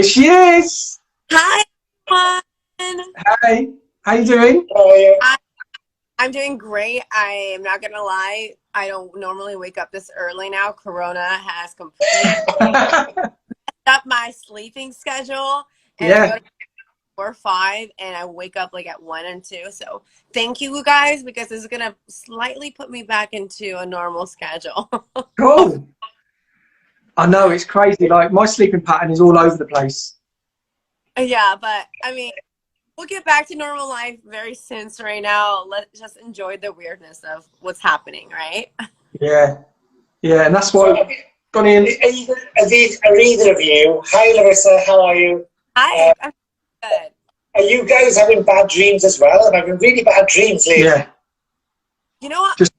Here she is. Hi, everyone. Hey, how you doing? I'm doing great. I am not going to lie. I don't normally wake up this early now. Corona has completely messed up my sleeping schedule. And I go to 4 or 5 and I wake up like at 1 and 2. So thank you guys, because this is going to slightly put me back into a normal schedule. Cool. I know, it's crazy. Like, my sleeping pattern is all over the place. Yeah, but I mean, we'll get back to normal life very soon. So right now, let's just enjoy the weirdness of what's happening, right? Yeah, and that's why. Are either of you? Hi, Larissa. How are you? Hi, I'm good. Are you guys having bad dreams as well? I'm having really bad dreams lately. Yeah. You know what?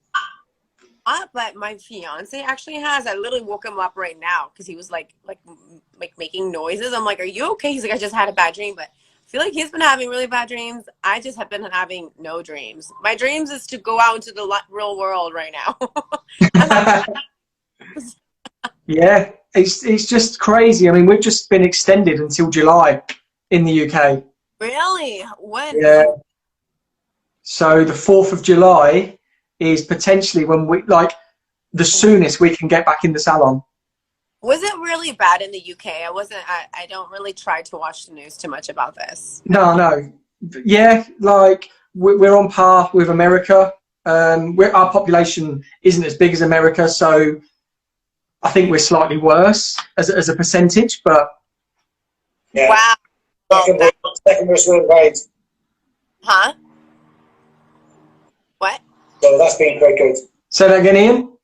But my fiance actually has. I literally woke him up right now because he was like making noises. I'm like, "Are you okay?" He's like, "I just had a bad dream," but I feel like he's been having really bad dreams. I just have been having no dreams. My dreams is to go out into the real world right now. Yeah, it's just crazy. I mean, we've just been extended until July in the UK. Really? When? Yeah. So the 4th of July is potentially when the soonest we can get back in the salon. Was it really bad in the UK? I don't really try to watch the news too much about this. No. Yeah, like we're on par with America. Our population isn't as big as America, so I think we're slightly worse as a percentage, but yeah. Wow. Second worst worldwide. Huh? What? So that's been quite good. Say that again, Ian.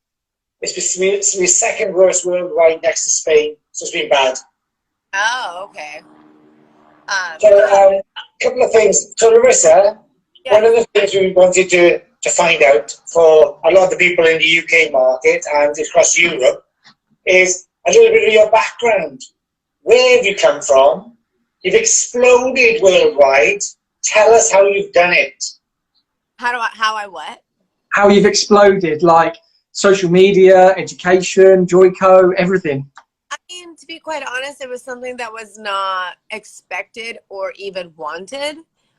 It's the second worst worldwide next to Spain, so it's been bad. Oh, okay. So a couple of things. So Larissa, one of the things we wanted to find out for a lot of the people in the UK market and across Europe is a little bit of your background. Where have you come from? You've exploded worldwide. Tell us how you've done it. How I what? How you've exploded, like social media, education, Joico, everything. I mean, to be quite honest, it was something that was not expected or even wanted.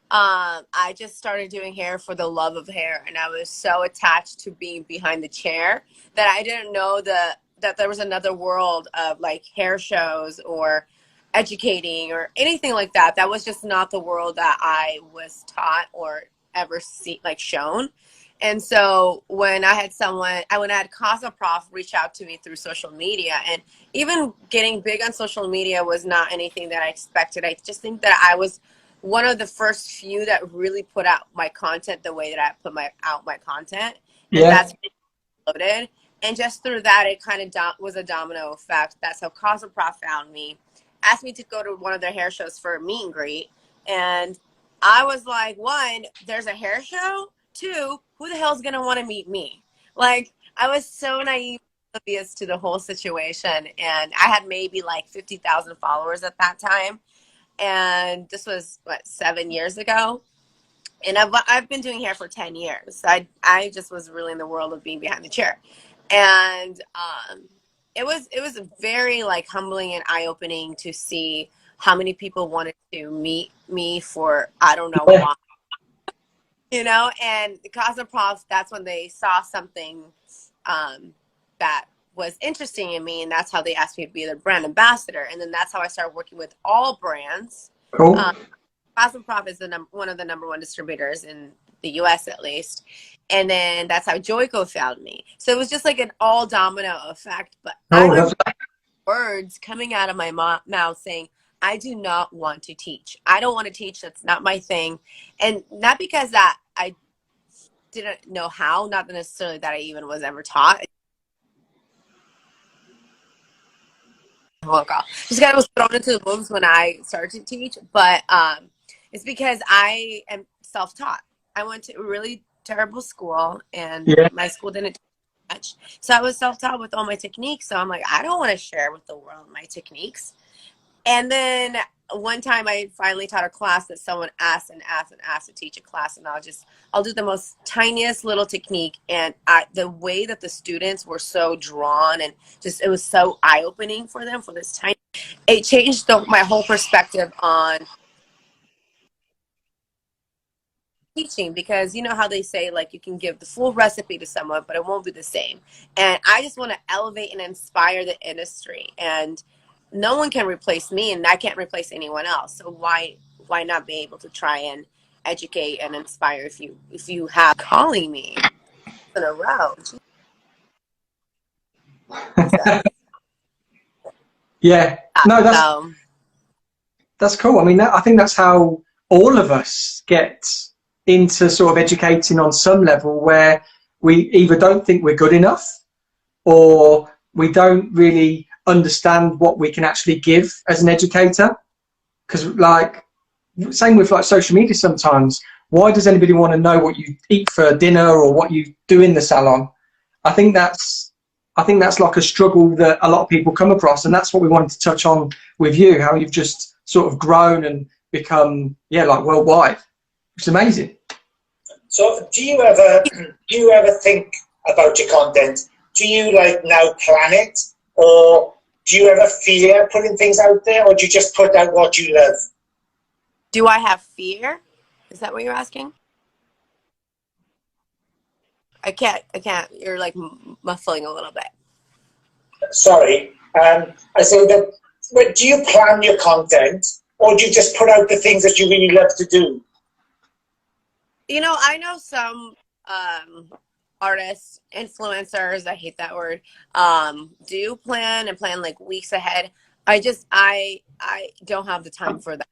I just started doing hair for the love of hair, and I was so attached to being behind the chair that I didn't know that there was another world of like hair shows or educating or anything like that. That was just not the world that I was taught or ever shown. And so when I had Casa Prof reach out to me through social media, and even getting big on social media was not anything that I expected. I just think that I was one of the first few that really put out my content the way that I put out my content. And that's exploded. And just through that, it kind of was a domino effect. That's how Casa Prof found me, asked me to go to one of their hair shows for a meet and greet. And I was like, 1, there's a hair show. 2, who the hell's going to want to meet me? Like, I was so naive, oblivious to the whole situation. And I had maybe like 50,000 followers at that time. And this was, 7 years ago. And I've been doing hair for 10 years. I just was really in the world of being behind the chair. And it was very like humbling and eye-opening to see how many people wanted to meet me for I don't know why. You know, and the Casa Prof, that's when they saw something that was interesting in me, and that's how they asked me to be their brand ambassador. And then that's how I started working with all brands. Cool. Casa Prof is one of the #1 distributors in the US at least. And then that's how Joico found me. So it was just like an all domino effect. But I remember words coming out of my mouth saying, I do not want to teach. I don't want to teach. That's not my thing. And not because that I didn't know how, not necessarily that I even was ever taught. Oh God. Just kind of was thrown into the wolves when I started to teach. But it's because I am self-taught. I went to a really terrible school, and my school didn't teach much. So I was self-taught with all my techniques. So I'm like, I don't want to share with the world my techniques. And then one time I finally taught a class that someone asked and asked and asked to teach a class, and I'll do the most tiniest little technique, and the way that the students were so drawn and just, it was so eye-opening for them for this tiny, it changed my whole perspective on teaching, because you know how they say, like, you can give the full recipe to someone but it won't be the same, and I just want to elevate and inspire the industry, and no one can replace me and I can't replace anyone else, so why not be able to try and educate and inspire if you have calling me in a row. Yeah, no, that's cool. I mean, I think that's how all of us get into sort of educating on some level, where we either don't think we're good enough or we don't really understand what we can actually give as an educator. Because, like, same with like social media sometimes, why does anybody want to know what you eat for dinner or what you do in the salon? I think that's like a struggle that a lot of people come across, and that's what we wanted to touch on with you, how you've just sort of grown and become, yeah, like worldwide. It's amazing. So do you ever think about your content? Do you like now plan it, or do you ever fear putting things out there, or do you just put out what you love? Do I have fear? Is that what you're asking? I can't. You're like muffling a little bit. Sorry. I say that, but do you plan your content, or do you just put out the things that you really love to do? You know, I know some artists, influencers, I hate that word, do plan like weeks ahead. I don't have the time for that.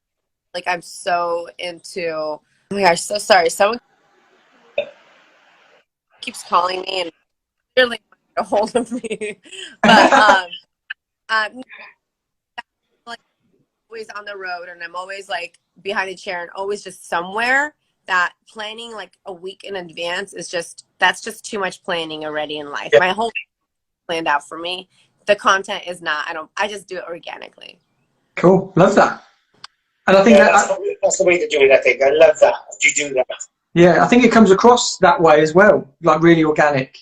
Like, I'm so into, oh my gosh, so sorry. Someone keeps calling me and really get a hold of me. But I'm like always on the road, and I'm always like behind a chair and always just somewhere. That planning like a week in advance is that's just too much planning already in life. Yeah. My whole planned out for me. The content is not. I just do it organically. Cool, love that. And I think that's the way to do it. I think I love that. You do that. Yeah, I think it comes across that way as well, like really organic.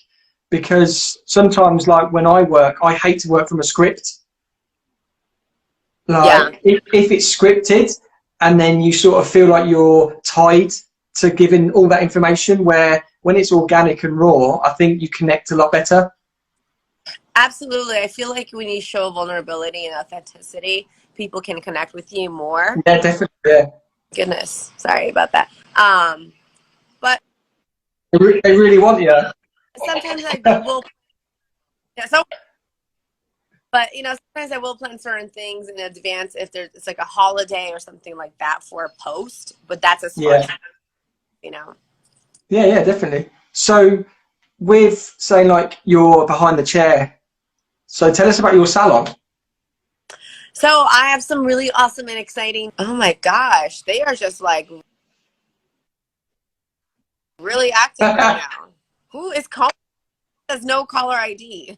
Because sometimes, like when I work, I hate to work from a script. Like if it's scripted, and then you sort of feel like you're tied to giving all that information, where when it's organic and raw, I think you connect a lot better. Absolutely. I feel like when you show vulnerability and authenticity, people can connect with you more. Yeah, definitely. Yeah. Goodness, sorry about that. But they really want you. Sometimes I will. Yeah, but you know, sometimes I will plan certain things in advance if it's like a holiday or something like that for a post. But that's a smart, you know. Yeah, definitely. So, with saying like you're behind the chair, so tell us about your salon. So I have some really awesome and exciting. Oh my gosh, they are just like really active right now. Who is calling? There's no caller ID.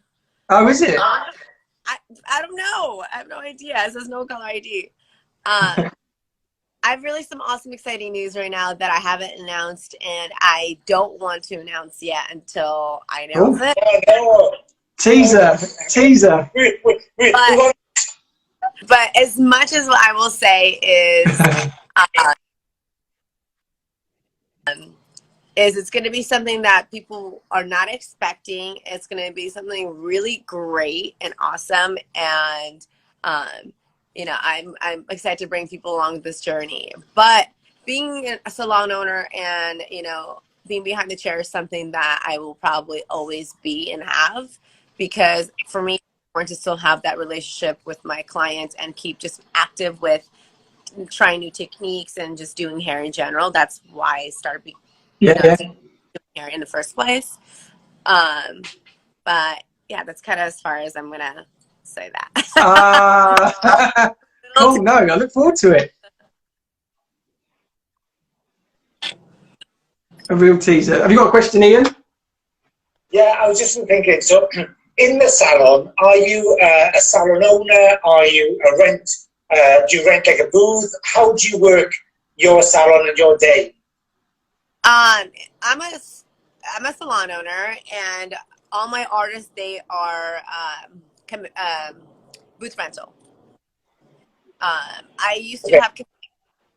Oh, is it? I don't know. I have no idea. It says no caller ID. I have really some awesome, exciting news right now that I haven't announced, and I don't want to announce yet until I announce it. Teaser. But as much as what I will say is it's going to be something that people are not expecting. It's going to be something really great and awesome, and you know, I'm excited to bring people along this journey. But being a salon owner and, you know, being behind the chair is something that I will probably always be and have, because for me, I want to still have that relationship with my clients and keep just active with trying new techniques and just doing hair in general. That's why I started doing hair in the first place. But yeah, that's kind of as far as I'm gonna say that. Cool. No, I look forward to it. A real teaser. Have you got a question, Ian? Yeah, I was just thinking, so in the salon, are you a salon owner? Are you a Do you rent like a booth? How do you work your salon and your day? I'm a salon owner, and all my artists, they are booth rental. I used to have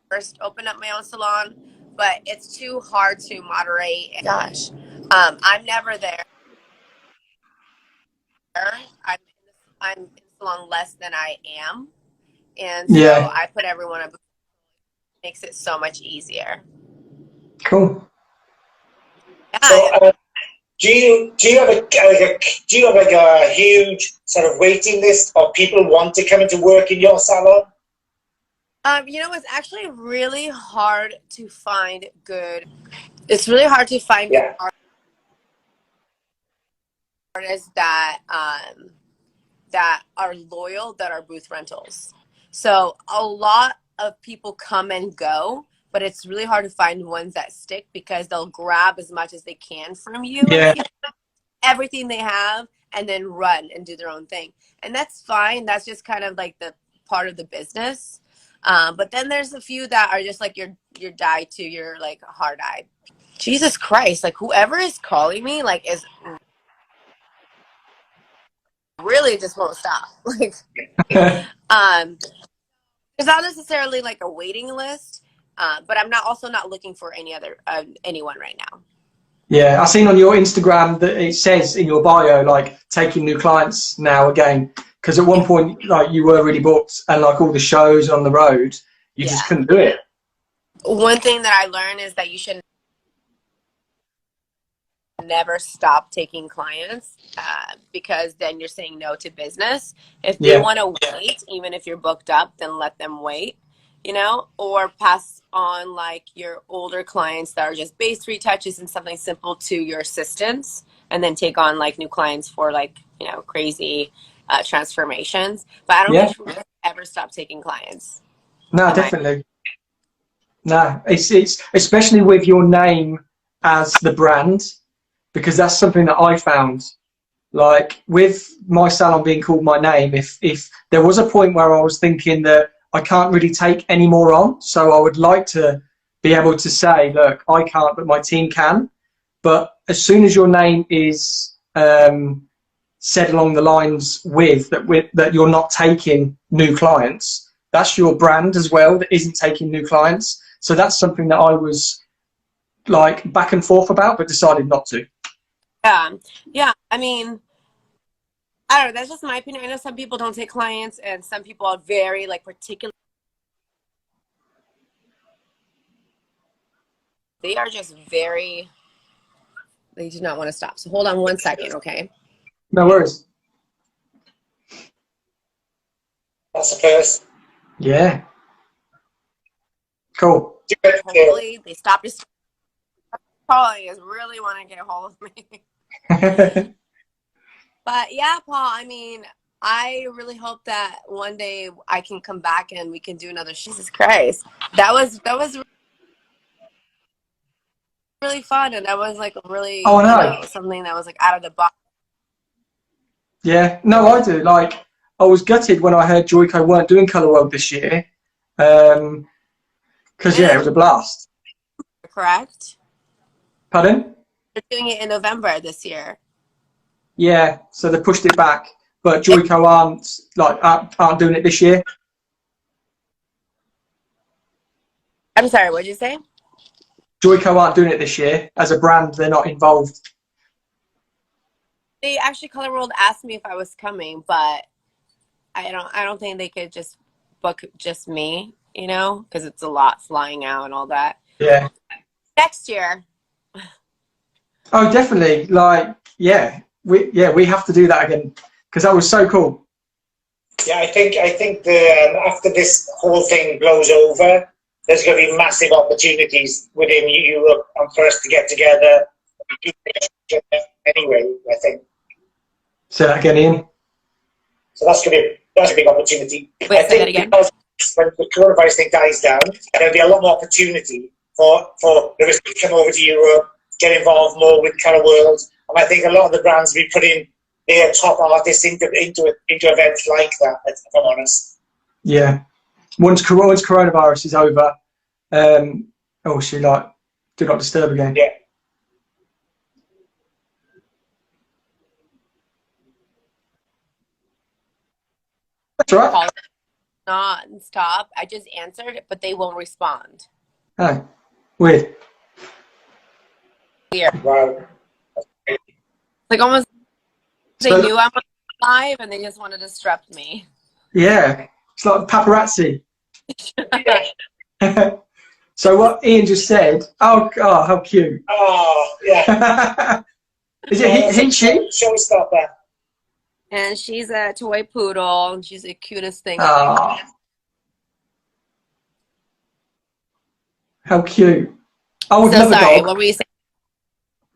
first open up my own salon, but it's too hard to moderate. Gosh, I'm never there. I'm in the salon less than I am, and so I put everyone up. Makes it so much easier. Cool. Yeah. So, do you have a huge sort of waiting list of people want to come into work in your salon? You know, it's actually really hard to find good. It's really hard to find good artists that that are loyal, that are booth rentals. So a lot of people come and go, but it's really hard to find ones that stick because they'll grab as much as they can from you, everything they have, and then run and do their own thing. And that's fine. That's just kind of like the part of the business. But then there's a few that are just like your die to your like hard-eyed. Jesus Christ, like whoever is calling me like is really just won't stop. Like there's not necessarily like a waiting list, but I'm also not looking for anyone right now. Yeah, I've seen on your Instagram that it says in your bio like taking new clients now again, because at one point like you were really booked and like all the shows on the road, you just couldn't do it. One thing that I learned is that you should never stop taking clients, because then you're saying no to business. If they want to wait, even if you're booked up, then let them wait, you know, or pass on like your older clients that are just base retouches and something simple to your assistants, and then take on like new clients for like, you know, crazy transformations. But I don't think you should ever stop taking clients. No, definitely. No, it's especially with your name as the brand, because that's something that I found, like with my salon being called my name, if there was a point where I was thinking that I can't really take any more on, so I would like to be able to say, look, I can't, but my team can. But as soon as your name is said along the lines that you're not taking new clients, that's your brand as well that isn't taking new clients. So that's something that I was like back and forth about, but decided not to. Yeah. I mean, I don't know. That's just my opinion. I know some people don't take clients, and some people are very like particular. They are just very. They do not want to stop. So hold on one second, okay? No worries. That's the first. Yeah. Cool. Hopefully they stop just calling. Is really want to get a hold of me. But yeah, Paul, I mean, I really hope that one day I can come back and we can do another. Jesus Christ, that was really fun, and that was like really something that was like out of the box. Yeah, no, I do. Like, I was gutted when I heard Joico weren't doing Colour World this year, because it was a blast. Correct. Pardon? They're doing it in November this year. Yeah, so they pushed it back, but Joico aren't doing it this year. I'm sorry, what did you say? Joico aren't doing it this year. As a brand, they're not involved. They actually, Colour World asked me if I was coming, but I don't think they could just book just me, you know, because it's a lot flying out and all that. Yeah. Next year. Oh, definitely. Like, we have to do that again, because that was so cool. Yeah, I think after this whole thing blows over, there's going to be massive opportunities within Europe and for us to get together. Anyway, I think. Say that again, Ian. So that's a big opportunity. Wait, say that again. Because when the coronavirus thing dies down, there'll be a lot more opportunity for LARISA to come over to Europe, get involved more with Colour World. And I think a lot of the brands will be putting their top artists into events like that, if I'm honest. Yeah. once coronavirus is over, oh, she like do not disturb again. Yeah. That's right. Call non-stop. I just answered, but they won't respond. Oh, weird. Weird. Wow. Like almost they So, knew I'm live and they just wanted to disrupt me. yeah, it's like paparazzi. Yeah. So what Ian just said, oh, how cute. Oh, yeah. Is it he, she? Showstopper. And she's a toy poodle, and she's the cutest thing. Oh, how cute. I would So love a sorry, dog. what were you saying?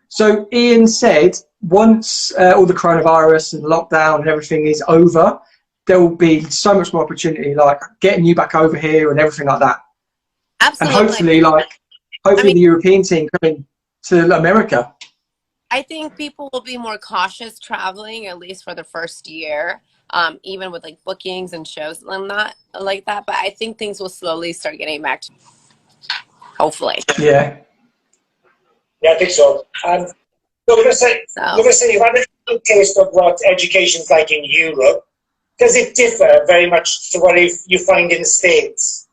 So Ian said once all the coronavirus and lockdown and everything is over, there will be so much more opportunity, like getting you back over here and everything like that. Absolutely. And hopefully the European team coming to America. I think people will be more cautious traveling, at least for the first year, even with like bookings and shows and not like that. But I think things will slowly start getting back to, hopefully. Yeah. Yeah, I think so. So you've had a little taste of what education's like in Europe. Does it differ very much to what you find in the States?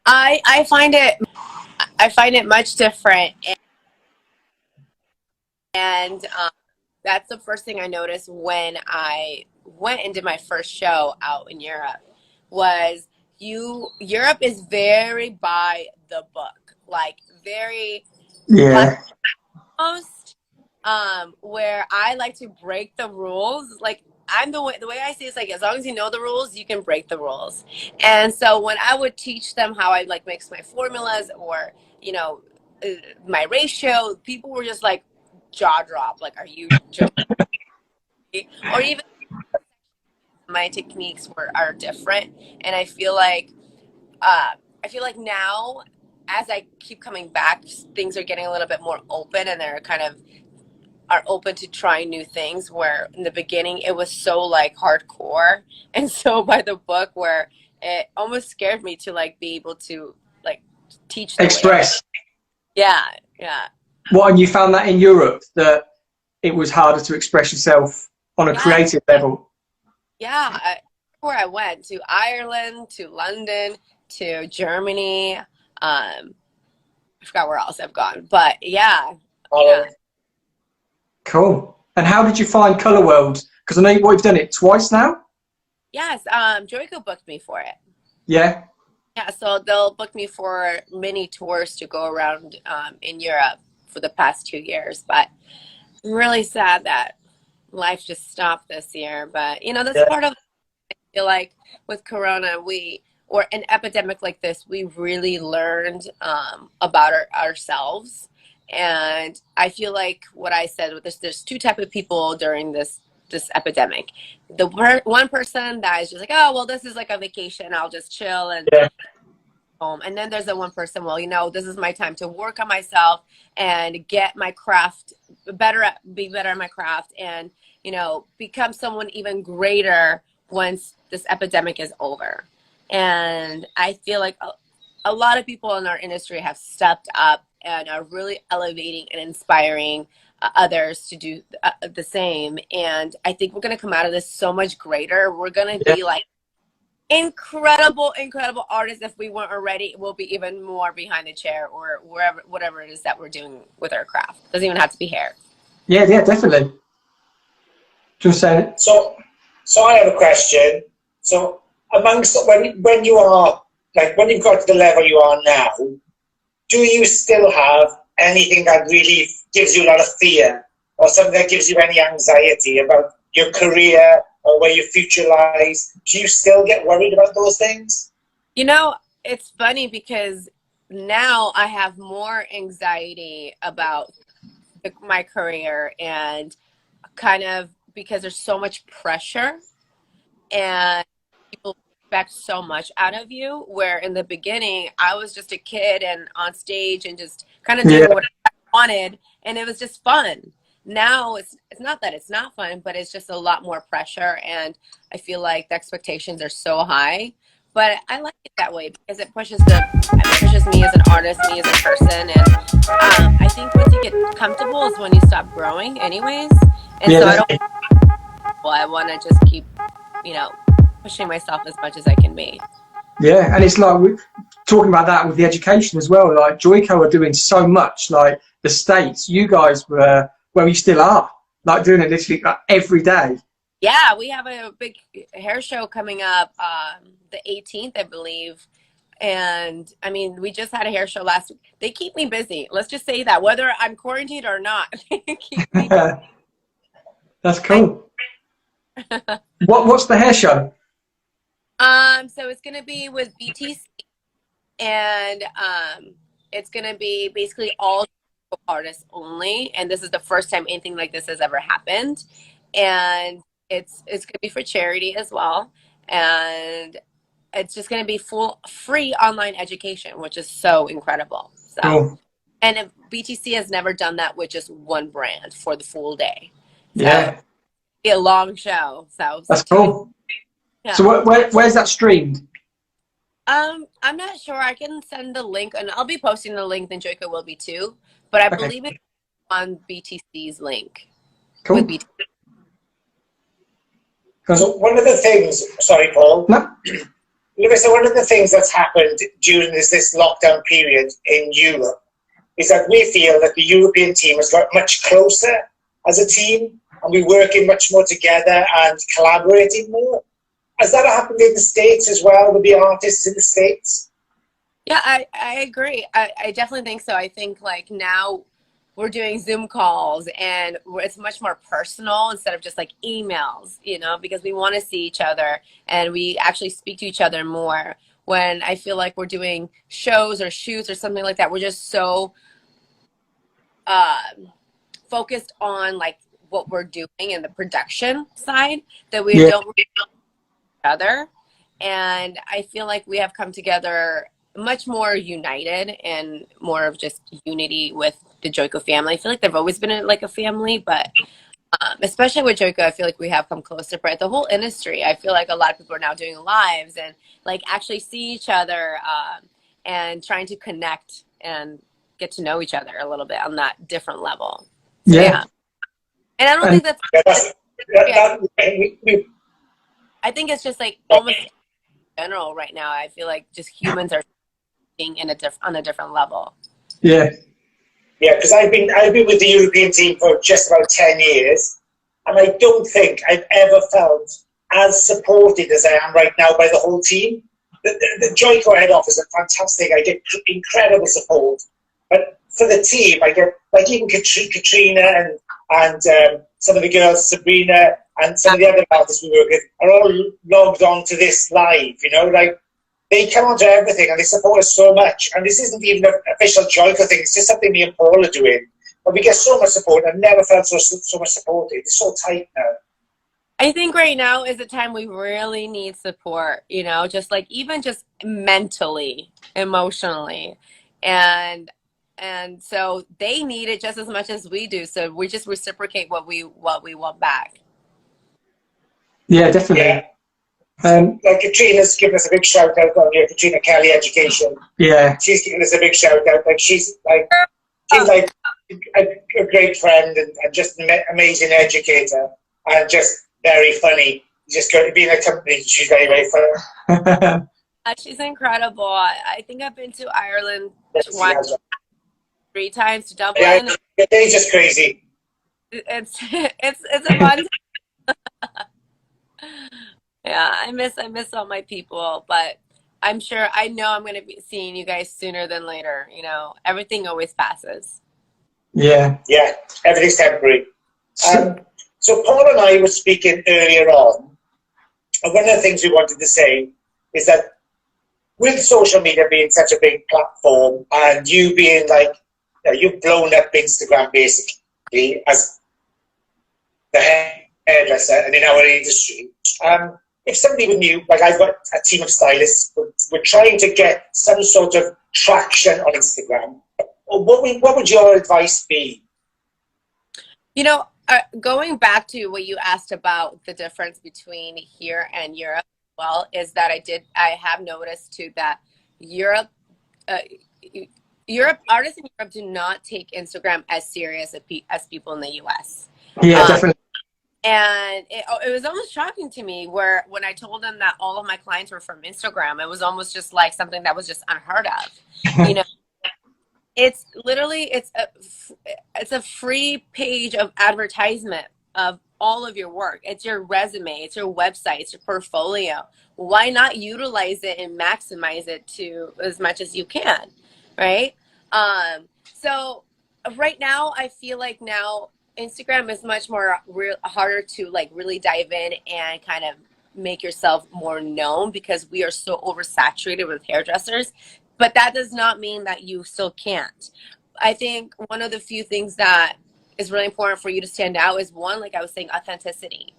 I find it much different, and that's the first thing I noticed when I went and did my first show out in Europe. Was Europe is very by the book, like very almost where I like to break the rules. Like I'm the way I see it's like as long as you know the rules, you can break the rules. And so when I would teach them how I like mix my formulas or my ratio, people were just like jaw drop. Like, are you joking? Or even my techniques are different, and I feel like now as I keep coming back, things are getting a little bit more open, and they're kind of are open to trying new things, where in the beginning it was so like hardcore and so by the book where it almost scared me to like be able to like teach the Express. Yeah. What, and you found that in Europe that it was harder to express yourself on a creative level? Yeah, where I went to Ireland, to London, to Germany. I forgot where else I've gone, but yeah. Cool. And how did you find Colour World? Because I know you've done it twice now. Yes, Joico booked me for it. Yeah. Yeah, so they'll book me for mini tours to go around in Europe for the past 2 years. But I'm really sad that life just stopped this year. But that's part of. I feel like with Corona, or an epidemic like this, we really learned about ourselves. And I feel like what I said, there's two types of people during this epidemic. The one person that is just like, oh, well, this is like a vacation. I'll just chill and home. And then there's the one person, well, this is my time to work on myself and get my craft be better at my craft and, become someone even greater once this epidemic is over. And I feel like a lot of people in our industry have stepped up and are really elevating and inspiring others to do the same. And I think we're going to come out of this so much greater. We're going to be like incredible artists. If we weren't already, we'll be even more behind the chair or whatever it is that we're doing with our craft. Doesn't even have to be hair. Yeah, definitely. Just saying it. So I have a question. So amongst when you are like when you've got to the level you are now, do you still have anything that really gives you a lot of fear or something that gives you any anxiety about your career or where your future lies? Do you still get worried about those things? It's funny because now I have more anxiety about my career and kind of because there's so much pressure and people expect so much out of you, where in the beginning I was just a kid and on stage and just kind of doing what I wanted, and it was just fun. now it's not that it's not fun, but it's just a lot more pressure, and I feel like the expectations are so high. But I like it that way because it pushes me as an artist, me as a person, and I think once you get comfortable is when you stop growing, anyways. And Yeah, so I don't. definitely. Well, I want to just keep, pushing myself as much as I can be. Yeah, and it's like we're talking about that with the education as well. Like Joico are doing so much. Like the States, you guys were where you still are, like doing it literally like every day. Yeah, we have a big hair show coming up the 18th, I believe. And I mean, we just had a hair show last week. They keep me busy. Let's just say that, whether I'm quarantined or not, they keep me busy. That's cool. What's the hair show? So it's gonna be with BTC, and it's gonna be basically all artists only. And this is the first time anything like this has ever happened. And it's gonna be for charity as well. And it's just gonna be full free online education, which is so incredible. So, Cool. and if BTC has never done that with just one brand for the full day. So, Yeah, it'll be a long show. So that's cool. Yeah. So where's that streamed? I'm not sure. I can send the link, and I'll be posting the link. Then Joico will be too, but I believe it's on BTC's link. Cool. With BTC. So one of the things, sorry, Paul. No. Larissa, one of the things that's happened during this lockdown period in Europe is that we feel that the European team has got much closer as a team, and we're working much more together and collaborating more. Has that happened in the States as well with the artists in the States? Yeah, I agree. I definitely think so. I think like now we're doing Zoom calls, and it's much more personal instead of just like emails, because we want to see each other and we actually speak to each other more. When I feel like we're doing shows or shoots or something like that, we're just so focused on like what we're doing and the production side that we don't really know each other. And I feel like we have come together much more united and more of just unity with the Joico family. I feel like they've always been like a family, but especially with Joico, I feel like we have come closer. But the whole industry, I feel like a lot of people are now doing lives and like actually see each other and trying to connect and get to know each other a little bit on that different level. So, yeah. And I don't think that's I think it's just like almost in general right now. I feel like just humans are being on a different level. Yeah. Yeah, because I've been with the European team for just about 10 years, and I don't think I've ever felt as supported as I am right now by the whole team. The Joico head office are fantastic. I get incredible support, but for the team, I get like even Katrina and some of the girls, Sabrina, and some of the other artists we work with are all logged on to this live. Like they come onto everything and they support us so much. And this isn't even an official Joico thing. It's just something me and Paul are doing. But we get so much support. I've never felt so much supported. It's so tight now. I think right now is the time we really need support, just like even just mentally, emotionally. And so they need it just as much as we do. So we just reciprocate what we want back. Yeah, definitely. Yeah. Like Katrina's given us a big shout out on here, Katrina Kelly Education. Yeah. She's given us a big shout out. Like she's like a great friend and just an amazing educator and just very funny. Just going to be in a company, she's very, very funny. She's incredible. I think I've been to Ireland three times, to Dublin. Yeah, they're just crazy. It's a fun Yeah, I miss all my people, but I know I'm going to be seeing you guys sooner than later. Everything always passes. Yeah. Yeah, everything's temporary. So Paul and I were speaking earlier on, and one of the things we wanted to say is that with social media being such a big platform and you being like, you've blown up Instagram basically as the hairdresser and in our industry, if somebody were new, like I've got a team of stylists, we're trying to get some sort of traction on Instagram. What would your advice be? You know, going back to what you asked about the difference between here and Europe, well, is that I have noticed too that Europe, uh, artists in Europe do not take Instagram as serious as people in the US. Yeah, definitely. And it was almost shocking to me where when I told them that all of my clients were from Instagram, it was almost just like something that was just unheard of. You know, it's literally it's a free page of advertisement of all of your work. It's your resume, it's your website, it's your portfolio. Why not utilize it and maximize it to as much as you can, right? So right now I feel like now Instagram is much more harder to like really dive in and kind of make yourself more known because we are so oversaturated with hairdressers. But that does not mean that you still can't. I think one of the few things that is really important for you to stand out is one, like I was saying, authenticity.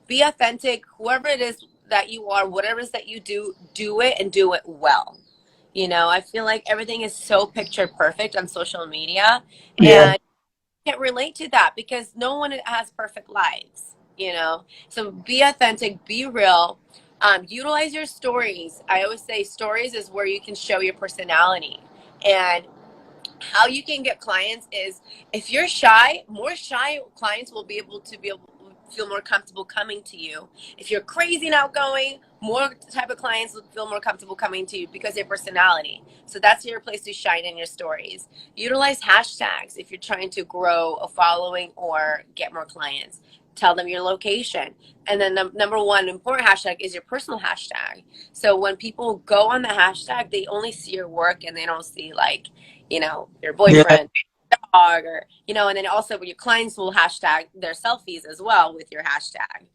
Be authentic, whoever it is that you are, whatever it is that you do it and do it well. You know, I feel like everything is so picture perfect on social media. Yeah. And can't relate to that because no one has perfect lives, you know. So be authentic, be real, utilize your stories. I always say stories is where you can show your personality. And how you can get clients is if you're shy, more shy clients will be able to feel more comfortable coming to you. If you're crazy and outgoing, more type of clients will feel more comfortable coming to you because of your personality. So that's your place to shine in your stories. Utilize hashtags if you're trying to grow a following or get more clients. Tell them your location. And then the number one important hashtag is your personal hashtag. So when people go on the hashtag, they only see your work and they don't see like, you know, your boyfriend, dog, or, you know, and then also your clients will hashtag their selfies as well with your hashtag.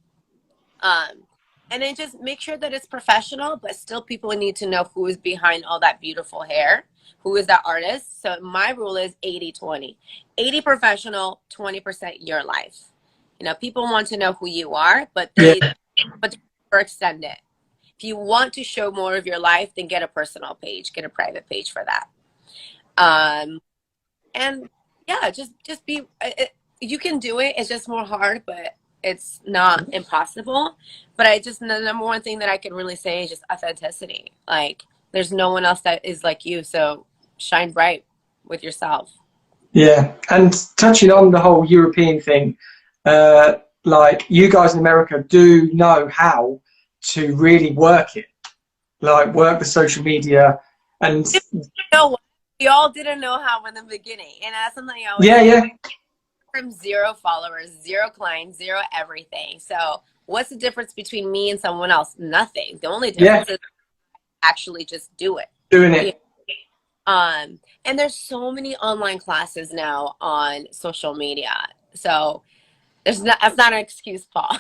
And then just make sure that it's professional, but still people need to know who is behind all that beautiful hair, who is that artist. So my rule is 80-20. 80 professional, 20% your life. You know, people want to know who you are, but extend it. If you want to show more of your life, then get a personal page, get a private page for that. And yeah, just be, you can do it. It's just more hard, but it's not impossible. But the number one thing that I can really say is just authenticity. Like there's no one else that is like you. So shine bright with yourself. Yeah. And touching on the whole European thing, like you guys in America do know how to really work it, like work the social media. And you know what? We all didn't know how in the beginning, and that's something I always from 0 followers, 0 clients, 0 everything. So what's the difference between me and someone else? Nothing. The only difference is actually just doing it. And there's so many online classes now on social media, so that's not an excuse, Paul.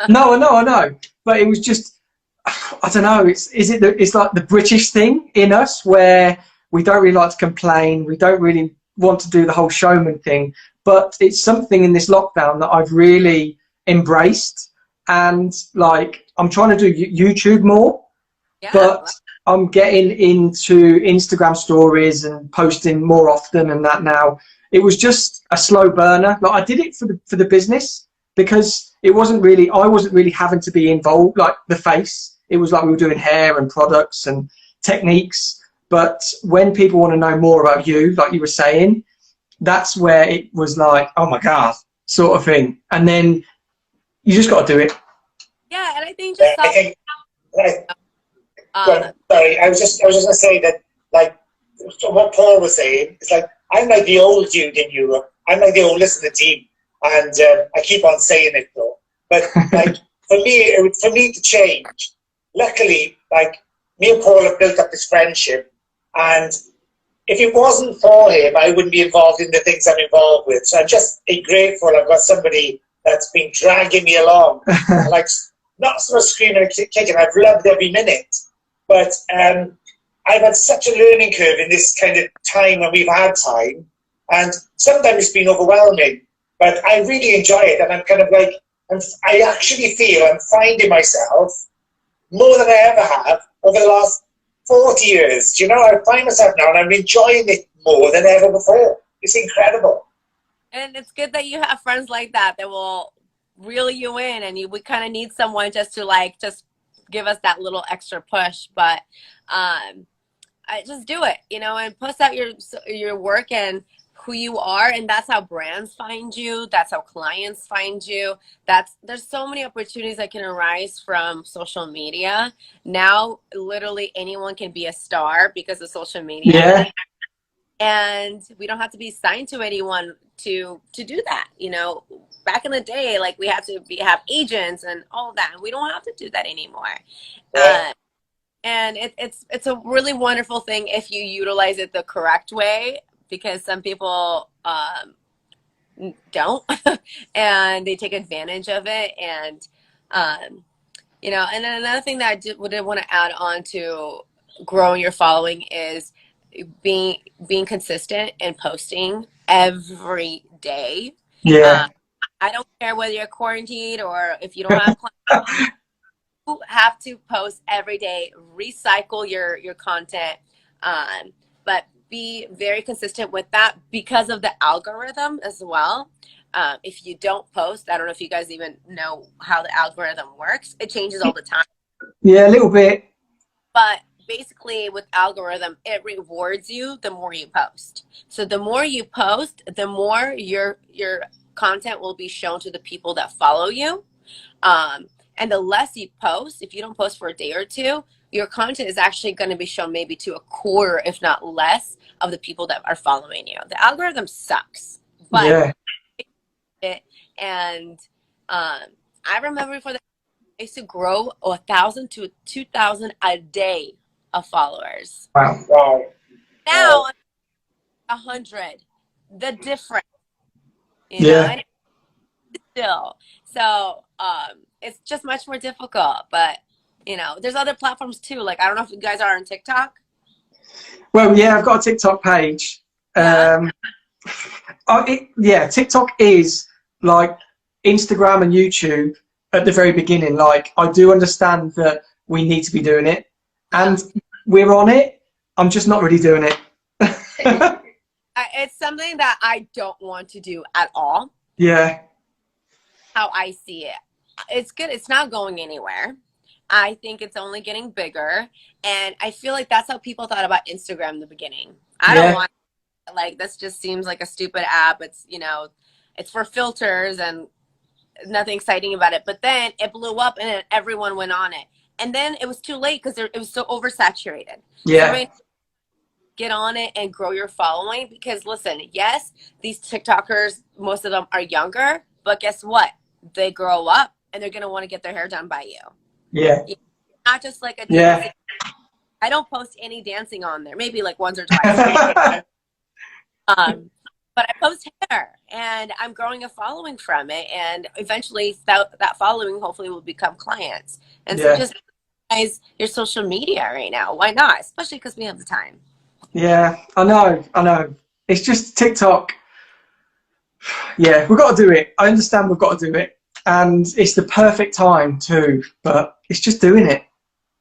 No, I know, but it was just, I don't know. It's like the British thing in us where we don't really like to complain. We don't really want to do the whole showman thing. But it's something in this lockdown that I've really embraced. And like, I'm trying to do YouTube more, but I'm getting into Instagram stories and posting more often and that now. It was just a slow burner. Like I did it for the business because I wasn't really having to be involved, like the face. It was like we were doing hair and products and techniques. But when people want to know more about you, like you were saying, that's where it was like, oh my God, sort of thing. And then you just got to do it. Yeah, and I think just sorry, I was just gonna say that, like what Paul was saying, it's like I'm like the old dude in Europe. I'm like the oldest in the team, and I keep on saying it though. But like for me to change, luckily, like me and Paul have built up this friendship, and if it wasn't for him, I wouldn't be involved in the things I'm involved with. So I'm just grateful I've got somebody that's been dragging me along, like not sort of screaming and kicking. I've loved every minute, but I've had such a learning curve in this kind of time when we've had time, and sometimes it's been overwhelming, but I really enjoy it, and I'm kind of like, I actually feel I'm finding myself more than I ever have over the last 40 years. You know, I find myself now and I'm enjoying it more than ever before. It's incredible. And it's good that you have friends like that that will reel you in, and we kind of need someone just to like just give us that little extra push. But I just do it, you know, and post out your work and who you are, and that's how brands find you. That's how clients find you. There's so many opportunities that can arise from social media. Now, literally anyone can be a star because of social media. Yeah. And we don't have to be signed to anyone to do that. You know, back in the day, like we had to have agents and all that. And we don't have to do that anymore. Yeah. And it's a really wonderful thing if you utilize it the correct way, because some people don't and they take advantage of it. And you know, and then another thing that I did want to add on to growing your following is being consistent and posting every day. Yeah. I don't care whether you're quarantined or if you don't have clients. You have to post every day, recycle your content, but be very consistent with that because of the algorithm as well. If you don't post, I don't know if you guys even know how the algorithm works. It changes all the time. Yeah, a little bit. But basically with algorithm, it rewards you the more you post. So the more you post, the more your content will be shown to the people that follow you. And the less you post, if you don't post for a day or two, your content is actually going to be shown maybe to a quarter, if not less, of the people that are following you. The algorithm sucks, but Yeah. And I remember before that, I used to grow 1,000 to 2,000 a day of followers. Wow. Wow. Now 100. The difference, you know, Yeah. and still. So it's just much more difficult. But you know, there's other platforms too. Like I don't know if you guys are on TikTok. Well, yeah, I've got a TikTok page. Yeah. Yeah, TikTok is like Instagram and YouTube at the very beginning. Like, I do understand that we need to be doing it, and we're on it. I'm just not really doing it. It's something that I don't want to do at all. Yeah. How I see it, it's good. It's not going anywhere. I think it's only getting bigger, and I feel like that's how people thought about Instagram in the beginning. I don't want, like, this just seems like a stupid app. It's, you know, it's for filters and nothing exciting about it. But then it blew up and then everyone went on it. And then it was too late because it was so oversaturated. Yeah. So right, get on it and grow your following, because listen, yes, these TikTokers, most of them are younger, but guess what? They grow up and they're going to want to get their hair done by you. Yeah. Not just like a Yeah. I don't post any dancing on there, maybe like once or twice. But I post hair, and I'm growing a following from it, and eventually that following hopefully will become clients. And so just utilize your social media right now. Why not? Especially because we have the time. Yeah, I know. It's just TikTok. Yeah, we've got to do it. I understand we've got to do it, and it's the perfect time too. But it's just doing it.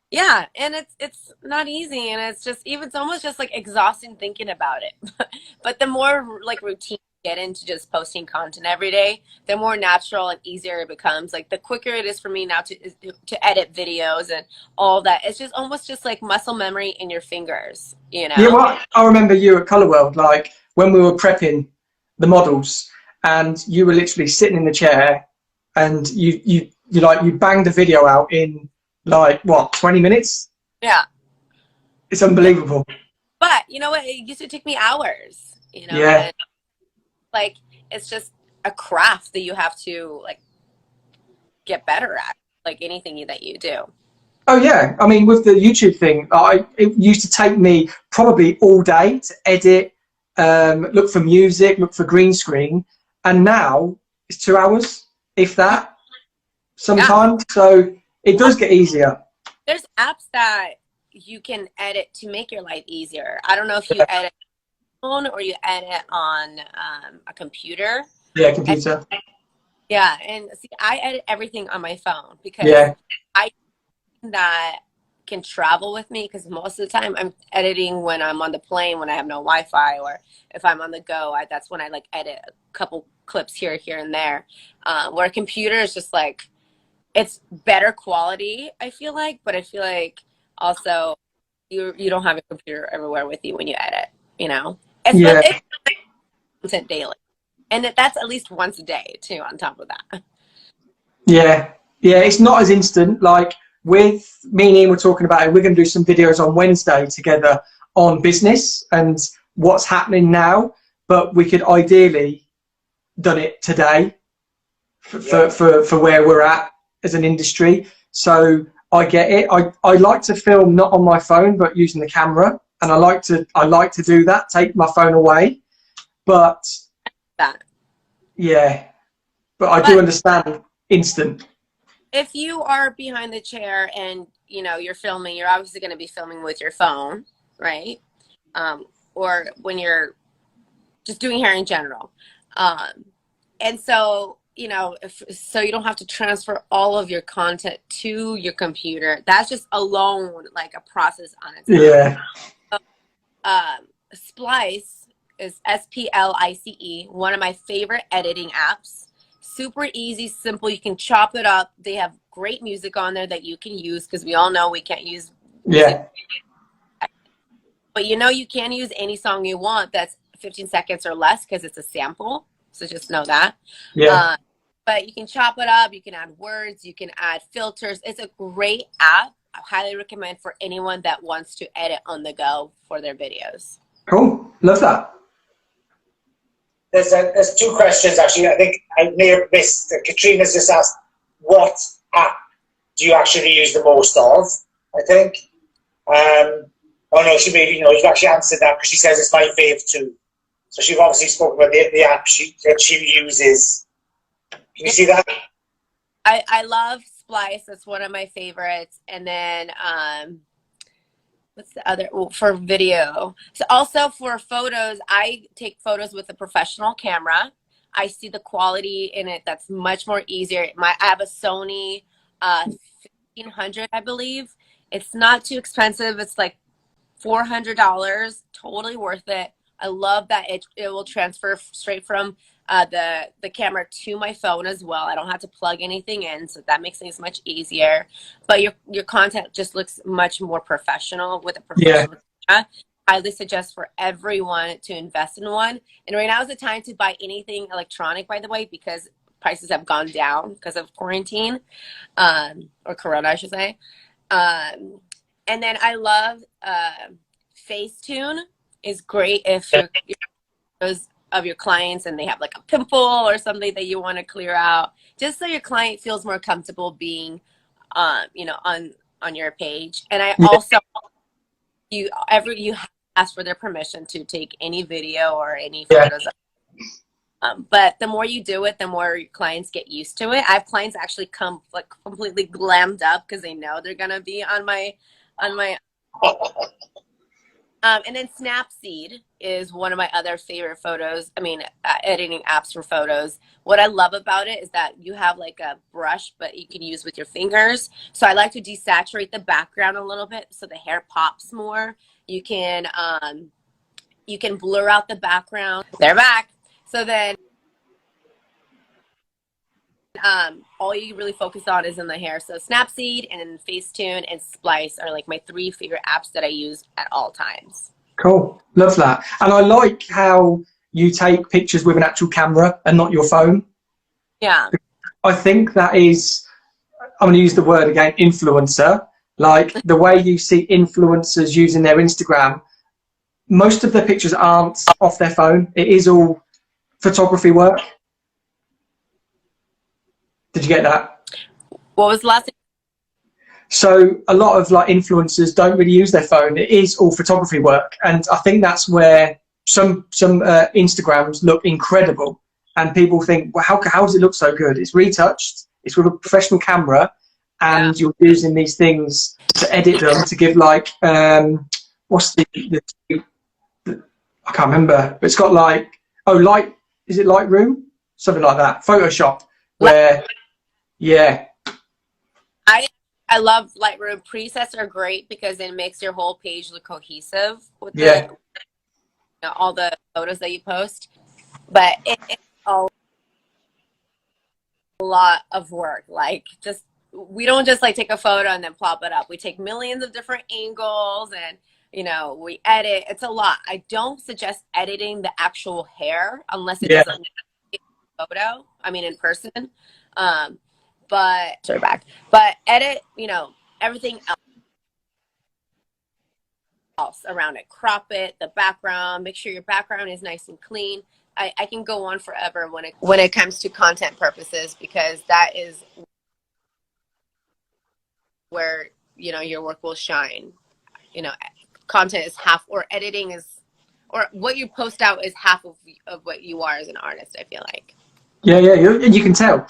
Yeah, and it's not easy, and it's almost just like exhausting thinking about it. But the more like routine you get into just posting content every day, the more natural and easier it becomes. Like the quicker it is for me now to edit videos and all that. It's just almost just like muscle memory in your fingers, you know? Yeah, well, I remember you at Colour World, like when we were prepping the models, and you were literally sitting in the chair, and you banged the video out in like what, 20 minutes? Yeah. It's unbelievable. But you know what? It used to take me hours, you know? Yeah. And, like, it's just a craft that you have to like get better at, like anything that you do. Oh yeah, I mean, with the YouTube thing, it used to take me probably all day to edit, look for music, look for green screen, and now it's 2 hours, if that, sometimes. Yeah. So it does get easier. There's apps that you can edit to make your life easier. I don't know if you edit on phone or you edit on a computer. Yeah, computer. And see, I edit everything on my phone because yeah. I that can travel with me, because most of the time I'm editing when I'm on the plane, when I have no Wi-Fi, or if I'm on the go, that's when I like edit a couple clips here and there. Where a computer is just like, it's better quality, I feel like, but I feel like also you don't have a computer everywhere with you when you edit, you know? It's content daily. And that's at least once a day too, on top of that. Yeah, it's not as instant. Like with me and Ian were talking about it, we're going to do some videos on Wednesday together on business and what's happening now, but we could ideally done it today for where we're at as an industry. So I get it. I like to film not on my phone but using the camera, and I like to do that, take my phone away. But but I do understand instant. If you are behind the chair and you know you're filming, you're obviously going to be filming with your phone, right? Or when you're just doing hair in general, and so you know, so you don't have to transfer all of your content to your computer. That's just alone like a process on its own. Splice is SPLICE, one of my favorite editing apps. Super easy, simple. You can chop it up. They have great music on there that you can use, because we all know we can't use music. But you know, you can use any song you want that's 15 seconds or less, because it's a sample. So just know that. But you can chop it up. You can add words. You can add filters. It's a great app. I highly recommend for anyone that wants to edit on the go for their videos. Cool. Love that. There's two questions actually. I think I may have missed. Katrina's just asked, what app do you actually use the most of? I think. Oh no, she maybe you've actually answered that, because she says it's my fave too. So she's obviously spoken about the app that she uses. Can you see that? I love Splice. That's one of my favorites. And then what's the other? Well, for video. So also for photos, I take photos with a professional camera. I see the quality in it. That's much more easier. I have a Sony 1500, I believe. It's not too expensive. It's like $400. Totally worth it. I love that it will transfer straight from the camera to my phone as well. I don't have to plug anything in, so that makes things much easier. But your content just looks much more professional with a professional camera. I highly suggest for everyone to invest in one. And right now is the time to buy anything electronic, by the way, because prices have gone down because of quarantine, or Corona, I should say. And then I love Facetune. Is great if those of your clients and they have like a pimple or something that you want to clear out, just so your client feels more comfortable being you know, on your page. And I also you ask for their permission to take any video or any photos of but the more you do it, the more your clients get used to it. I have clients actually come like completely glammed up because they know they're gonna be on my and then Snapseed is one of my other favorite editing apps for photos. What I love about it is that you have like a brush, but you can use with your fingers. So I like to desaturate the background a little bit so the hair pops more. You can blur out the background. They're back. So then all you really focus on is in the hair. So Snapseed and then Facetune and Splice are like my 3 favorite apps that I use at all times. Cool. Love that. And I like how you take pictures with an actual camera and not your phone. Yeah. I think that is, I'm going to use the word again, influencer. Like the way you see influencers using their Instagram, most of the pictures aren't off their phone. It is all photography work. Did you get that? What was the last thing? So a lot of like influencers don't really use their phone. It is all photography work, and I think that's where some Instagrams look incredible, and people think, well, how does it look so good? It's retouched. It's with a professional camera, and you're using these things to edit them to give like what's the I can't remember, but it's got like is it Lightroom, something like that, Photoshop, where. Yeah. I I love Lightroom. Presets are great because it makes your whole page look cohesive with Yeah. all the photos that you post. But it's a lot of work. Like, just, we don't just like take a photo and then plop it up. We take millions of different angles and, you know, we edit. It's a lot. I don't suggest editing the actual hair unless it doesn't look like a photo. I mean, in person. But sorry, back. But edit, you know, everything else around it. Crop it, the background. Make sure your background is nice and clean. I can go on forever when it comes to content purposes, because that is where, you know, your work will shine. You know, content is half, or editing is, or what you post out is half of what you are as an artist, I feel like. Yeah, you can tell.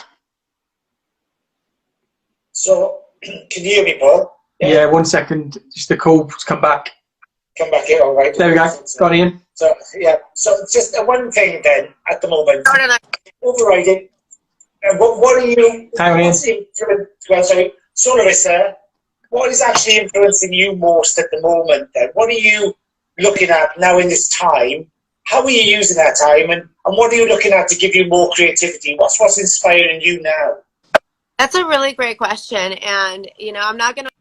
So, can you hear me, Paul? Yeah, 1 second. Just the call to come back. Come back here, all right. There we go. Got Ian. So, yeah. So, just one thing then, at the moment. Overriding. What are you... Well, sorry. So, Larissa, what is actually influencing you most at the moment then? What are you looking at now in this time? How are you using that time? And what are you looking at to give you more creativity? What's inspiring you now? That's a really great question. And, you know, I'm not going to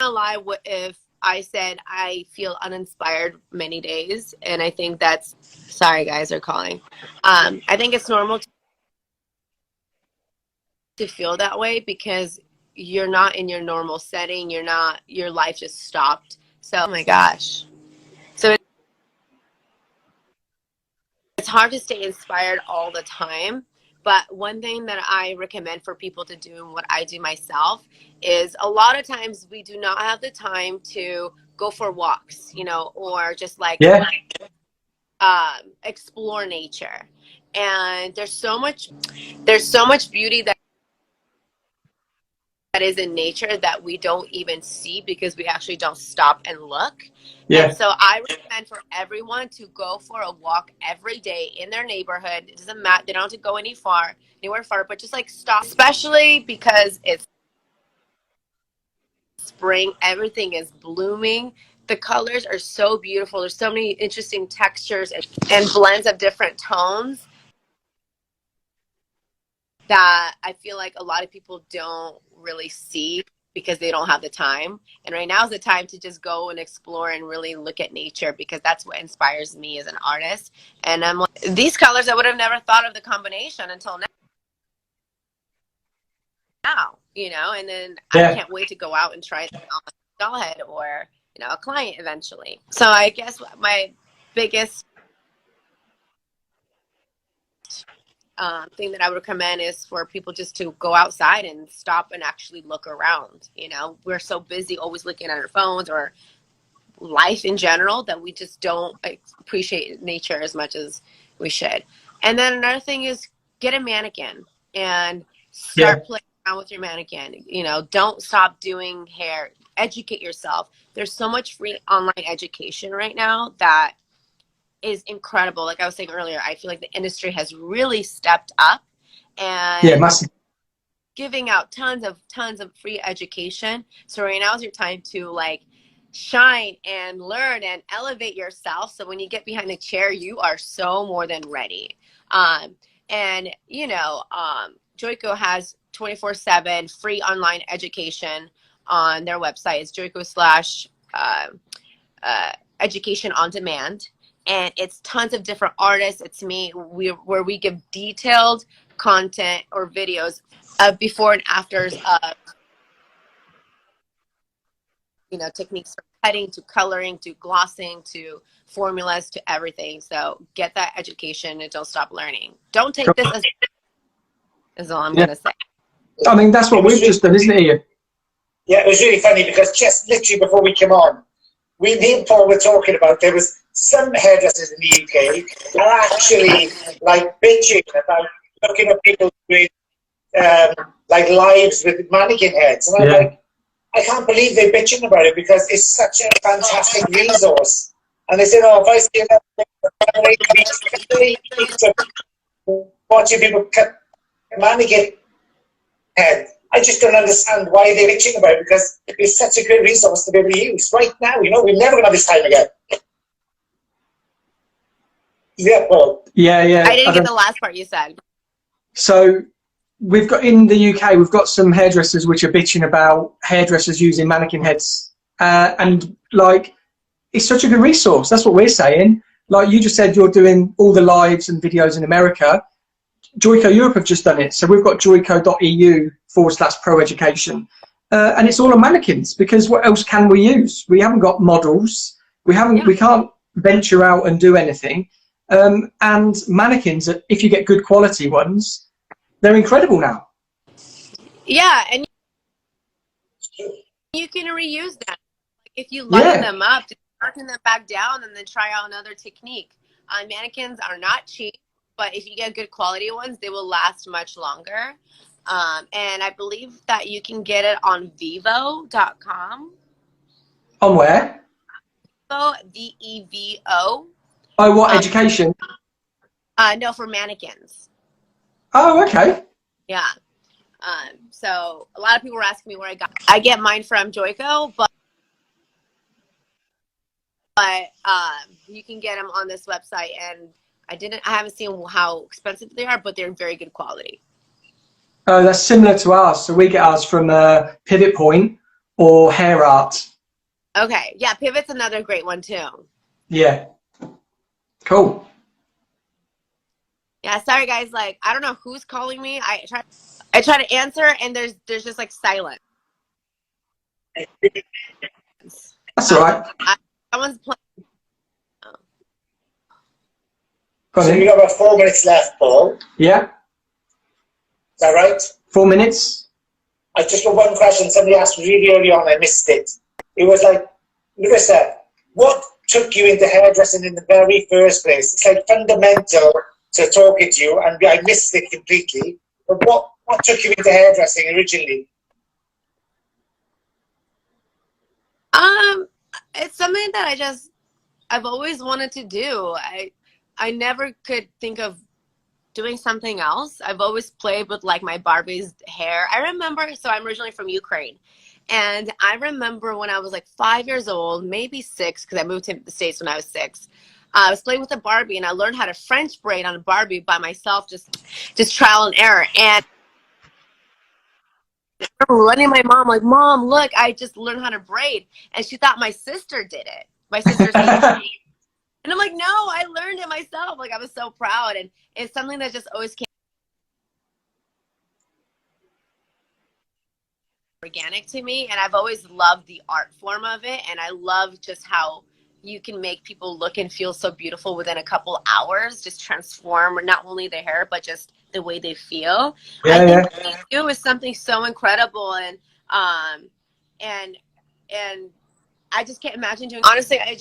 lie if I said I feel uninspired many days. And I think that's, sorry guys are calling. I think it's normal to feel that way because you're not in your normal setting. You're not, your life just stopped. So, oh my gosh. So it's hard to stay inspired all the time. But one thing that I recommend for people to do, and what I do myself, is a lot of times we do not have the time to go for walks, you know, or just like explore nature. And there's so much beauty that is in nature that we don't even see because we actually don't stop and look. Yeah. And so I recommend for everyone to go for a walk every day in their neighborhood. It doesn't matter. They don't have to go anywhere far, but just like stop, especially because it's spring. Everything is blooming. The colors are so beautiful. There's so many interesting textures and blends of different tones that I feel like a lot of people don't really see because they don't have the time. And right now is the time to just go and explore and really look at nature, because that's what inspires me as an artist. And I'm like, these colors, I would have never thought of the combination until now, you know, and then I can't wait to go out and try it on a dollhead or, you know, a client eventually. So I guess my biggest thing that I would recommend is for people just to go outside and stop and actually look around. You know, we're so busy always looking at our phones or life in general that we just don't appreciate nature as much as we should. And then another thing is get a mannequin and start playing around with your mannequin. You know, don't stop doing hair. Educate yourself. There's so much free online education right now that is incredible. Like I was saying earlier, I feel like the industry has really stepped up and giving out tons of free education. So right now is your time to like shine and learn and elevate yourself. So when you get behind the chair, you are so more than ready. And you know, Joico has 24/7 free online education on their website. It's Joico/education on demand. And it's tons of different artists. It's me, where we give detailed content or videos of before and afters of, you know, techniques from cutting to coloring to glossing to formulas to everything. So get that education and don't stop learning. Don't take this as all I'm going to say. I mean, that's what we've just done, isn't it, Ian? Yeah, it was really funny because just literally before we came on, me and Paul were talking about there was some hairdressers in the UK are actually like bitching about looking at people with like lives with mannequin heads, and I'm like, I can't believe they're bitching about it because it's such a fantastic resource. And they said, oh, if I see that watching people cut mannequin head, I just don't understand why they're bitching about it, because it's such a great resource to be able to use right now. You know, we're never going to have this time again. Yeah, Paul. Yeah, yeah. I didn't get the last part you said. So we've got, in the UK, we've got some hairdressers which are bitching about hairdressers using mannequin heads. And like, it's such a good resource. That's what we're saying. Like you just said, you're doing all the lives and videos in America. Joico Europe have just done it. So we've got joico.eu/pro education. And it's all on mannequins, because what else can we use? We haven't got models. We can't venture out and do anything. And mannequins, if you get good quality ones, they're incredible now. Yeah, and you can reuse them. If you lighten them up, just darken them back down and then try out another technique. Mannequins are not cheap, but if you get good quality ones, they will last much longer. And I believe that you can get it on Vevo.com. On where? Vevo, V-E-V-O. Oh, what, education? No, for mannequins. Oh, okay. Yeah. So a lot of people were asking me where I get mine from Joico, but you can get them on this website, and I haven't seen how expensive they are, but they're very good quality. Oh, that's similar to ours. So we get ours from Pivot Point or Hair Art. Okay. Yeah, Pivot's another great one too. Yeah. Cool. Yeah, sorry guys, like I don't know who's calling me. I try to answer, and there's just like silence. That's all right. Someone's playing. So we got about 4 minutes left, Paul. Yeah. Is that right? 4 minutes. I just got one question. Somebody asked really early on. I missed it. It was like, Larissa, what took you into hairdressing in the very first place? It's like fundamental to talking to you, and I missed it completely. But what took you into hairdressing originally? It's something that I've always wanted to do. I never could think of doing something else. I've always played with like my Barbie's hair. I remember, so I'm originally from Ukraine, and I remember when I was like 5 years old, maybe 6, because I moved to the States when I was 6. I was playing with a Barbie, and I learned how to French braid on a Barbie by myself, just trial and error. And I remember running my mom, like, Mom, look, I just learned how to braid. And she thought my sister did it. My sister's and I'm like, no, I learned it myself. Like, I was so proud. And it's something that just always came organic to me. And I've always loved the art form of it. And I love just how you can make people look and feel so beautiful within a couple hours, just transform not only their hair, but just the way they feel. I think what they do is something so incredible. And I just can't imagine doing, honestly, I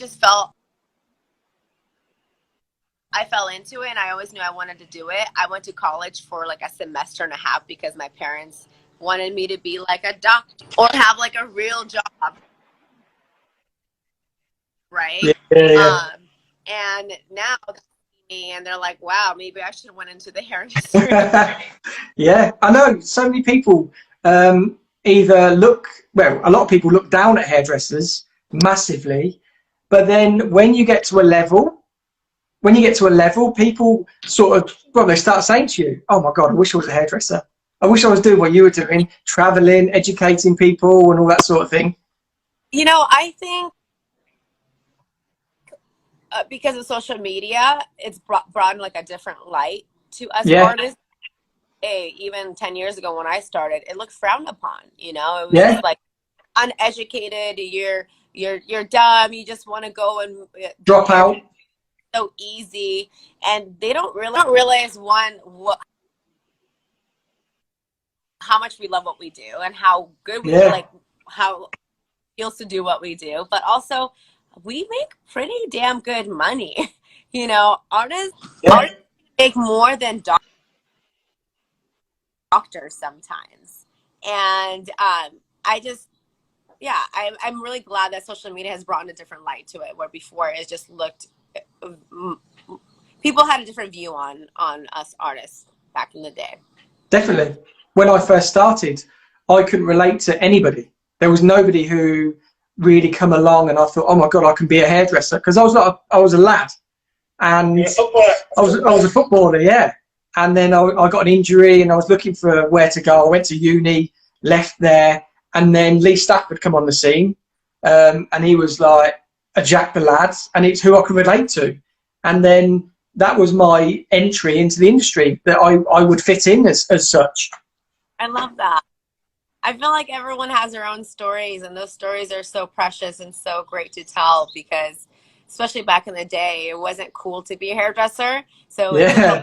fell into it, and I always knew I wanted to do it. I went to college for like a semester and a half because my parents wanted me to be like a doctor or have like a real job. Right? Yeah. And now and they're like, wow, maybe I should have went into the hair industry. Yeah, I know so many people either a lot of people look down at hairdressers massively, but then when you get to a level, people sort of, they start saying to you, oh my God, I wish I was a hairdresser. I wish I was doing what you were doing, traveling, educating people and all that sort of thing. You know, I think because of social media, it's brought like a different light to us artists. Hey, even 10 years ago when I started, it looked frowned upon. You know, it was just like uneducated. You're dumb. You just want to go and drop out. So easy, and they don't realize how much we love what we do and how good we like how it feels to do what we do, but also we make pretty damn good money. You know, artists make more than doctors sometimes, and I'm really glad that social media has brought in a different light to it, where before it just looked, people had a different view on us artists back in the day. Definitely. When I first started, I couldn't relate to anybody. There was nobody who really come along and I thought, oh my God, I can be a hairdresser, because I was a lad, and I was a footballer, yeah. And then I got an injury and I was looking for where to go. I went to uni, left there, and then Lee Stafford come on the scene, and he was like a Jack the Lads, and it's who I could relate to. And then that was my entry into the industry, that I would fit in as such. I love that. I feel like everyone has their own stories, and those stories are so precious and so great to tell, because especially back in the day, it wasn't cool to be a hairdresser. So yeah,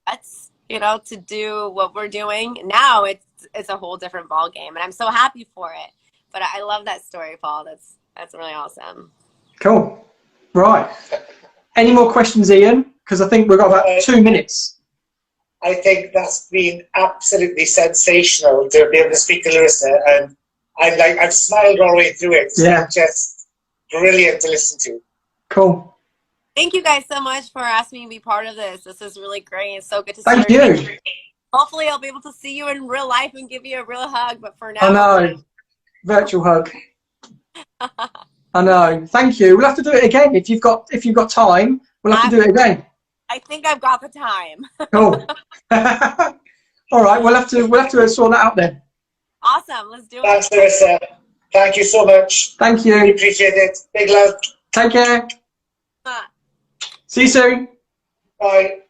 that's, you know, to do what we're doing now, it's a whole different ball game, and I'm so happy for it. But I love that story, Paul. That's really awesome. Cool. Right. Any more questions, Ian? Because I think we've got about 2 minutes. I think that's been absolutely sensational to be able to speak to Larissa, and I've smiled all the way through it. Yeah. It's just brilliant to listen to. Cool. Thank you guys so much for asking me to be part of this. This is really great. It's so good to see Thank you. you. Hopefully I'll be able to see you in real life and give you a real hug, but for now. I know. Virtual hug. I know. Thank you. We'll have to do it again if you've got time. We'll have to do it again. I think I've got the time. Cool. All right. We'll have to sort that out then. Awesome. Let's do it. Thanks, Larissa. Thank you so much. Thank you. We appreciate it. Big love. Take care. See you soon. Bye.